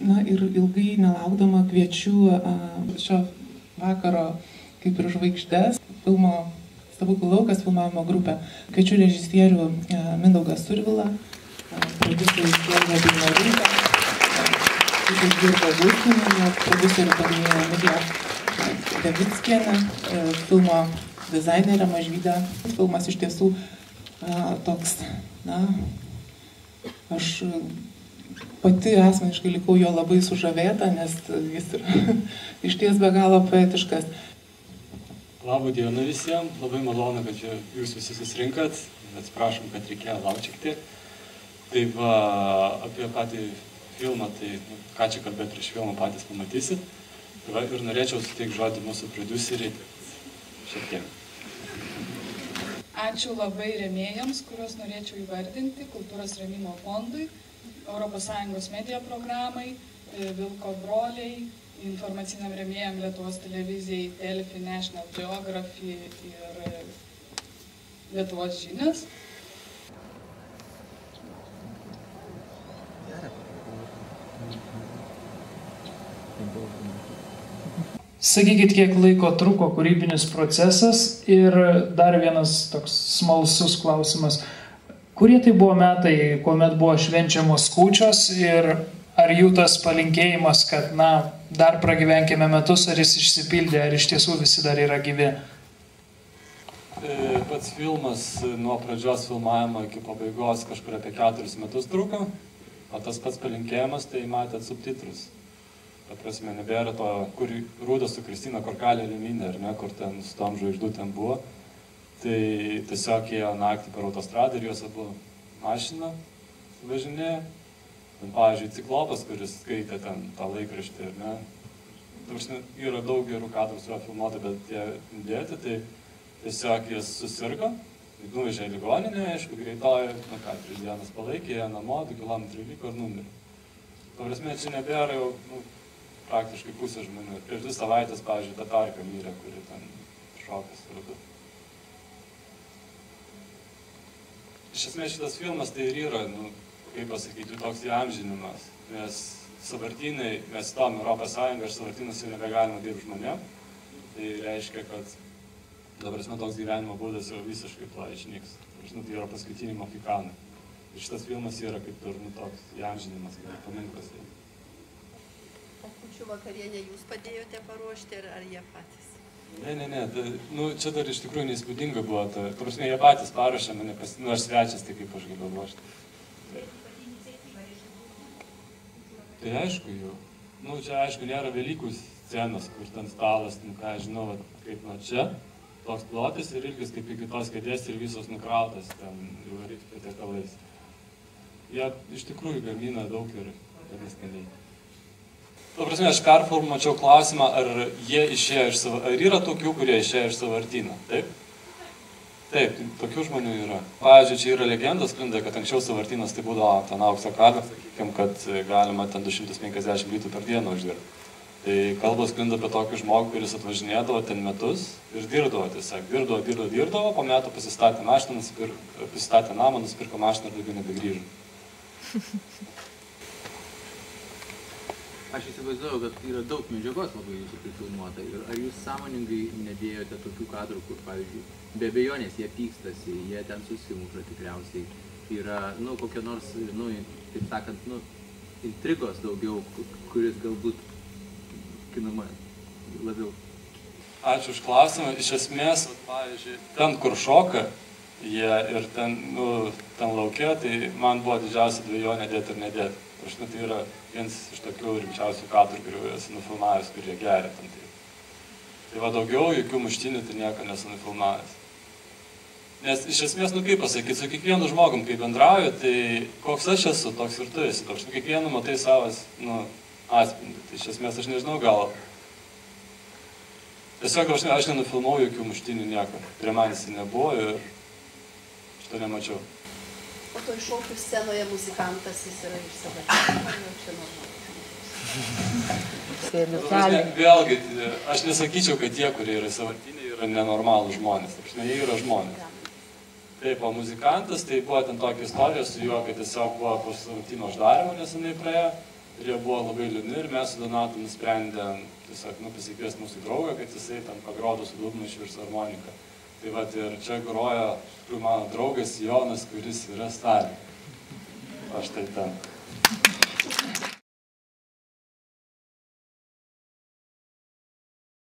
Na ir ilgai nelaukdama kviečiu šio vakaro kaip ir žvaigždes filmo Stebuklų laukas filmavimo grupę. Kviečiu režisierių Mindaugą Survilą, prodiuserį Giedrę Beinoriūtę, Jurgą Gustinienę, prodiuserį paminėjo Emiliją Davickienę, filmo dizainerę Mažvydę. Filmas iš tiesų toks, aš pati asmeniškai likau jo labai sužavėta, nes jis yra išties be galo poetiškas. Labą dieną visiems, labai malonu, kad jūs visi susirinkat, atsiprašom, kad reikėjo laukti šiek tiek. Tai va, apie patį filmą, tai ką čia kalbėti prieš filmą patys pamatysit. Tai va, ir norėčiau suteikti žodį mūsų prodiuseriai šiek tiek. Ačiū labai rėmėjams, kuriuos norėčiau įvardinti, Kultūros rėmimo fondui, ES medija programai, Vilko broliai, informaciniam rėmėjam Lietuvos televizijai, Delfi, National Geography ir Lietuvos žinias. Sakykit, kiek laiko truko kūrybinis procesas ir dar vienas toks smalsus klausimas. Kurie tai buvo metai, kuomet buvo švenčiamos kūčios ir ar jų tas palinkėjimas, kad, dar pragyvenkime metus, ar jis išsipildė, ar iš tiesų visi dar yra gyvi? Pats filmas nuo pradžios filmavimo iki pabaigos kažkur apie 4 metus truko, o tas pats palinkėjimas, tai matėt subtitrus. Ta prasme, nebėra to, kur Rūdas su Kristina Korkalė Liminė, ar ne, kur ten su tom žvaigždutėm buvo. Tai tiesiog ėjo naktį per autostradą ir jos abu mašiną važinėjo. Pavyzdžiui, Ciklopas, kuris skaitė ten tą laikraštį, ar ne. Yra daug gerų kadrų su jo filmuota, bet tie dėti, tai tiesiog jis susirgo, nuvežė į ligoninę, aišku, greitoji, 3 dienas palaikė, ėjo namo, 2 kilometrų liko ir numirė. Ta prasme, čia nebėra jau praktiškai pusė žmonių. Prieš 2 savaitės, pavyzdžiui, Tatarka mirė, kuri ten šokas radu. Iš esmės šitas filmas tai ir yra, kaip pasakyti, toks įamžinimas, nes sąvartynai, mes stom Europos Sąjungą ir sąvartynus jau nebegalima dirbti žmonėm. Tai reiškia, kad dabar toks gyvenimo būdas jau visiškai tuo išnyks. Tai yra paskutiniai mohikanai. Ir šitas filmas yra kaip ir toks įamžinimas, kaip paminklas. O kūčių vakarienę jūs padėjote paruošti, ar jie patys? Ne, čia dar iš tikrųjų neįspūdinga buvo. Prasme, jie patys paruošė mane, aš svečias, tai kaip aš galiu ruošti. Tai aišku jau. Čia aišku nėra Velykų scenos, kur ten stalas, ką aš žinau, kaip čia. Toks plotis ir ilgis kaip iki tos kėdės ir visos nukrautas ten įvaryti patiekalais. Jie iš tikrųjų gamina daug ir neskaniai. Tuo prasme, aš performuočiau klausimą, ar yra tokių, kurie išėjo iš sąvartyno, taip? Taip, tokių žmonių yra. Pavyzdžiui, čia yra legendos sklinda, kad anksčiau sąvartynas tai būdavo ten aukso karvė, sakykim, kad galima ten 250 litrų per dieną uždirbti. Tai kalbos sklinda apie tokį žmogų, kuris atvažinėdavo ten metus ir dirbdavo tiesiog. Dirbdavo, po metų pasistatė mašiną, pasistatė namą, nusipirko mašiną ir daugiau nebegrįžo. Aš įsivaizduoju, kad yra daug medžiagos labai jūsų prifilmuota. Ir ar jūs sąmoningai nedėjote tokių kadrų, kur, pavyzdžiui, be abejonės jie pykstasi, jie ten susimuša tikriausiai. Yra, kokia nors, taip sakant, intrigos daugiau, kuris galbūt kinama labiau. Ačiū už klausimą. Iš esmės, pavyzdžiui, ten, kur šoka jie ir ten laukia, tai man buvo didžiausia dvejonė dėti ir nedėti. Tai yra vienas iš tokių rimčiausių kadrų, kuriuo esu nufilmavęs, kurie geria tam taip. Tai va daugiau, jokių muštinių, tai nieko nesu nufilmavęs. Nes iš esmės, kaip pasakyti, su kiekvienu žmogum, kai bendrauju, tai koks aš esu, toks ir tu esi. Toks kiekvienu matai savas, atspindį. Tai iš esmės, aš nežinau, gal... Tiesiog aš nenufilmau jokių muštinių nieko. Prie manęs nebuvo ir aš to nemačiau. O toj šokių scenoje muzikantas jis yra iš sąvartyno, čia normalu. Vėlgi, aš nesakyčiau, kad tie, kurie yra sąvartiniai, yra nenormalūs žmonės. Jie yra žmonės. Taip, o muzikantas, tai buvo ten tokia istorija su juo, kad tiesiog buvo po sąvartyno uždarimo nesenai praėjo. ir jie buvo labai liūdni ir mes su Donatu nusprendėm tiesiog pasikviesti mūsų draugą, kad jisai ten pagrodo su dūdmaišiu ir su harmonika. Tai vat ir čia groja mano draugas Jonas, kuris yra Stalė. Aš tai ten.